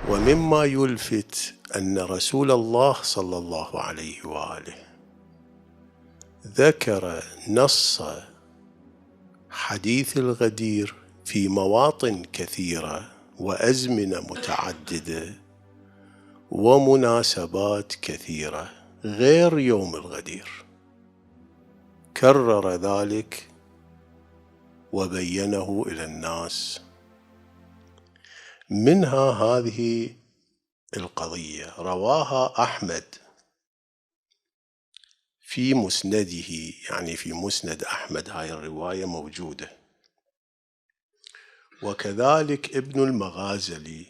ومما يلفت أن رسول الله صلى الله عليه وآله ذكر نص حديث الغدير في مواطن كثيرة وأزمنة متعددة ومناسبات كثيرة غير يوم الغدير، كرر ذلك وبينه إلى الناس. منها هذه القضية رواها أحمد في مسنده، يعني في مسند أحمد هاي الرواية موجودة، وكذلك ابن المغازلي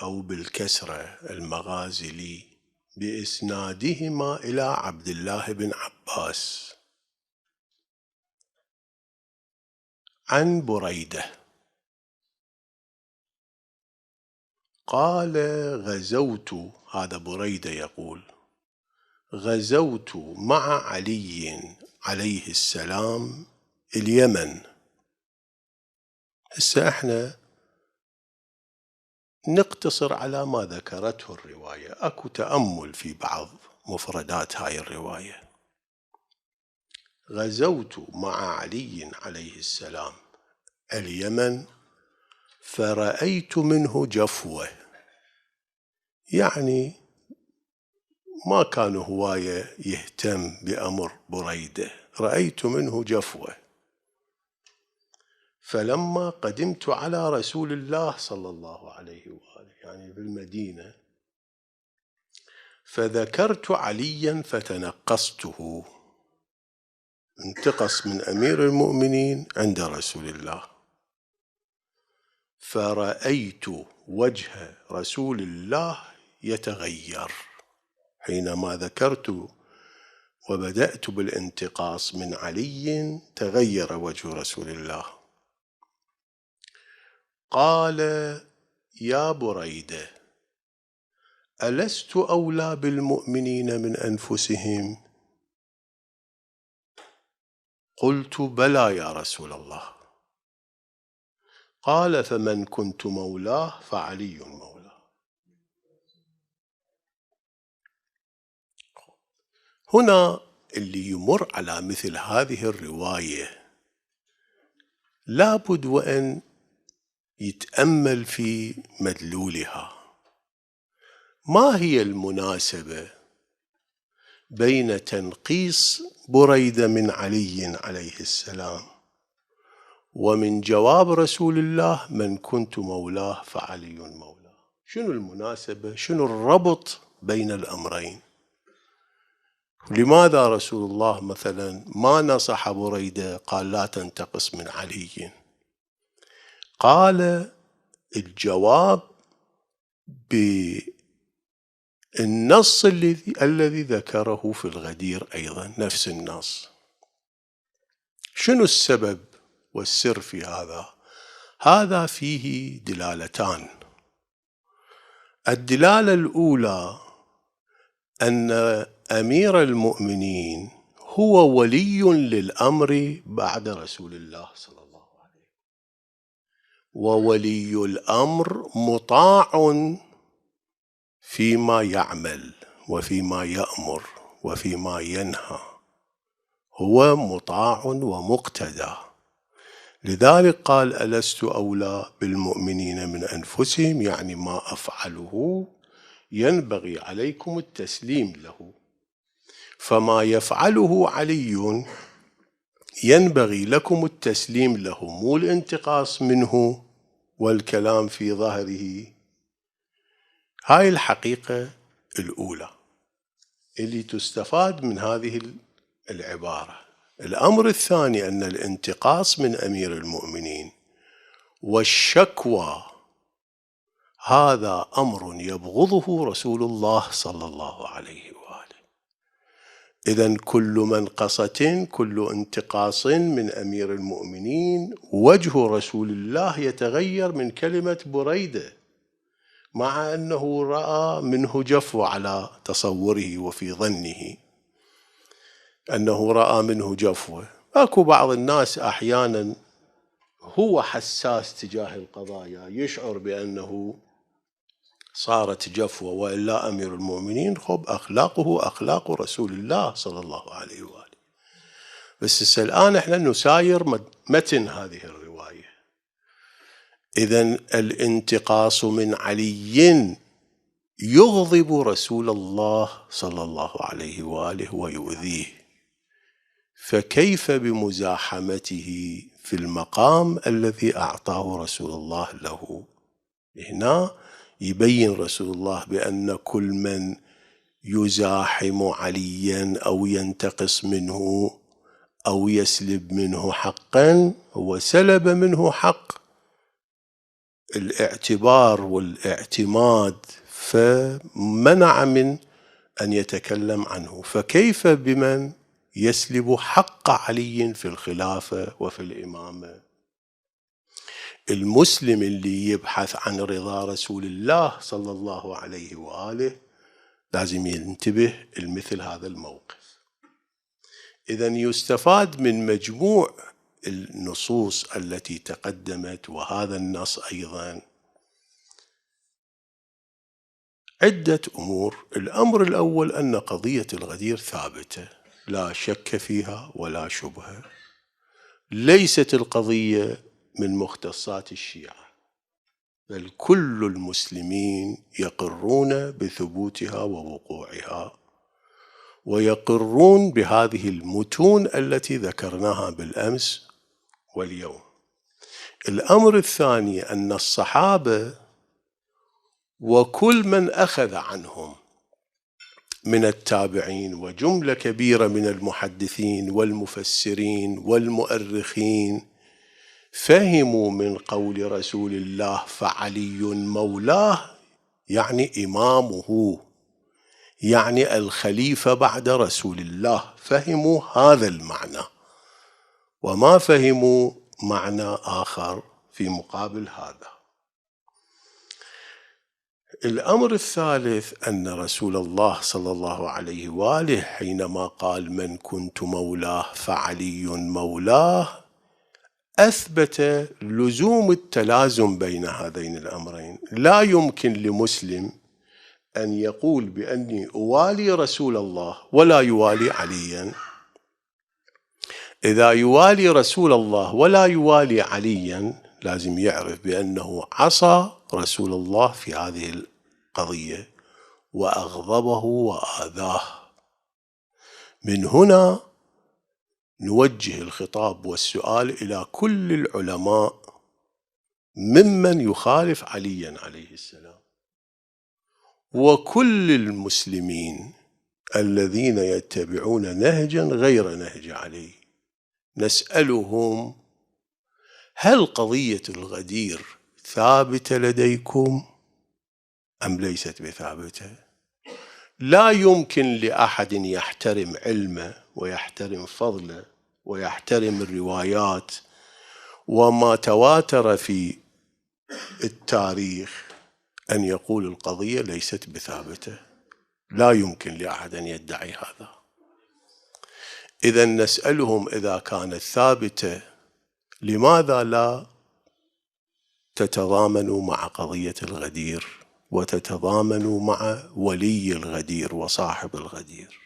أو بالكسرة المغازلي بإسنادهما إلى عبد الله بن عباس عن بريدة قال: غزوت، هذا بريدة يقول: غزوت مع علي عليه السلام اليمن. هسه احنا نقتصر على ما ذكرته الرواية، اكو تأمل في بعض مفردات هاي الرواية. غزوت مع علي عليه السلام اليمن فرأيت منه جفوة، يعني ما كان هواية يهتم بأمر بريدة، رأيت منه جفوة. فلما قدمت على رسول الله صلى الله عليه وآله، يعني بالمدينة، فذكرت عليا فتنقصته، انتقص من أمير المؤمنين عند رسول الله، فرأيت وجه رسول الله يتغير حينما ذكرت وبدأت بالانتقاص من علي، تغير وجه رسول الله. قال: يا بريدة، ألست أولى بالمؤمنين من أنفسهم؟ قلت: بلى يا رسول الله. قال: فمن كنت مولاه فعلي مولاه. هنا اللي يمر على مثل هذه الرواية لابد وأن يتأمل في مدلولها. ما هي المناسبة بين تنقيص بريدة من علي عليه السلام ومن جواب رسول الله: من كنت مولاه فعلي مولاه؟ شنو المناسبة؟ شنو الربط بين الأمرين؟ لماذا رسول الله مثلا ما نصح بريدة قال لا تنتقص من علي؟ قال الجواب بالنص الذي ذكره في الغدير أيضا، نفس النص. شنو السبب والسر في هذا؟ هذا فيه دلالتان. الدلالة الأولى أن أمير المؤمنين هو ولي للأمر بعد رسول الله صلى الله عليه وسلم، وولي الأمر مطاع فيما يعمل وفيما يأمر وفيما ينهى، هو مطاع ومقتدى. لذلك قال: ألست أولى بالمؤمنين من أنفسهم، يعني ما أفعله ينبغي عليكم التسليم له، فما يفعله علي ينبغي لكم التسليم له، مو الانتقاص منه والكلام في ظهره. هاي الحقيقة الأولى اللي تستفاد من هذه العبارة. الأمر الثاني أن الانتقاص من أمير المؤمنين والشكوى هذا أمر يبغضه رسول الله صلى الله عليه وآله. إذن كل منقصة، كل انتقاص من أمير المؤمنين وجه رسول الله يتغير من كلمة بريدة، مع أنه رأى منه جفو على تصوره وفي ظنه أنه رأى منه جفوة. أكو بعض الناس أحيانا هو حساس تجاه القضايا، يشعر بأنه صارت جفوة وإلا أمير المؤمنين خب أخلاقه أخلاق رسول الله صلى الله عليه وآله. بس الآن احنا نساير متن هذه الرواية. إذن الانتقاص من علي يغضب رسول الله صلى الله عليه وآله ويؤذيه، فكيف بمزاحمته في المقام الذي أعطاه رسول الله له؟ هنا يبين رسول الله بأن كل من يزاحم عليا أو ينتقص منه أو يسلب منه حقا هو سلب منه حق الاعتبار والاعتماد، فمنع من أن يتكلم عنه، فكيف بمن يسلب حق علي في الخلافة وفي الإمامة؟ المسلم اللي يبحث عن رضا رسول الله صلى الله عليه وآله لازم ينتبه لمثل هذا الموقف. إذن يستفاد من مجموع النصوص التي تقدمت وهذا النص أيضا عدة أمور. الأمر الأول أن قضية الغدير ثابتة لا شك فيها ولا شبهة، ليست القضية من مختصات الشيعة، بل كل المسلمين يقرون بثبوتها ووقوعها ويقرون بهذه المتون التي ذكرناها بالأمس واليوم. الأمر الثاني أن الصحابة وكل من أخذ عنهم من التابعين وجملة كبيرة من المحدثين والمفسرين والمؤرخين فهموا من قول رسول الله فعلي مولاه يعني إمامه، يعني الخليفة بعد رسول الله، فهموا هذا المعنى وما فهموا معنى آخر في مقابل هذا. الأمر الثالث أن رسول الله صلى الله عليه وآله حينما قال من كنت مولاه فعلي مولاه أثبت لزوم التلازم بين هذين الأمرين. لا يمكن لمسلم أن يقول بأني أوالي رسول الله ولا يوالي عليا. إذا يوالي رسول الله ولا يوالي عليا لازم يعرف بأنه عصى رسول الله في هذه القضية وأغضبه وآذاه. من هنا نوجه الخطاب والسؤال إلى كل العلماء ممن يخالف عليا عليه السلام وكل المسلمين الذين يتبعون نهجا غير نهج علي، نسألهم هل قضية الغدير ثابتة لديكم أم ليست بثابتة؟ لا يمكن لأحد يحترم علمه ويحترم فضله ويحترم الروايات وما تواتر في التاريخ أن يقول القضية ليست بثابتة. لا يمكن لأحد أن يدعي هذا. إذن نسألهم إذا كانت ثابتة لماذا لا تتضامنوا مع قضية الغدير وتتضامنوا مع ولي الغدير وصاحب الغدير؟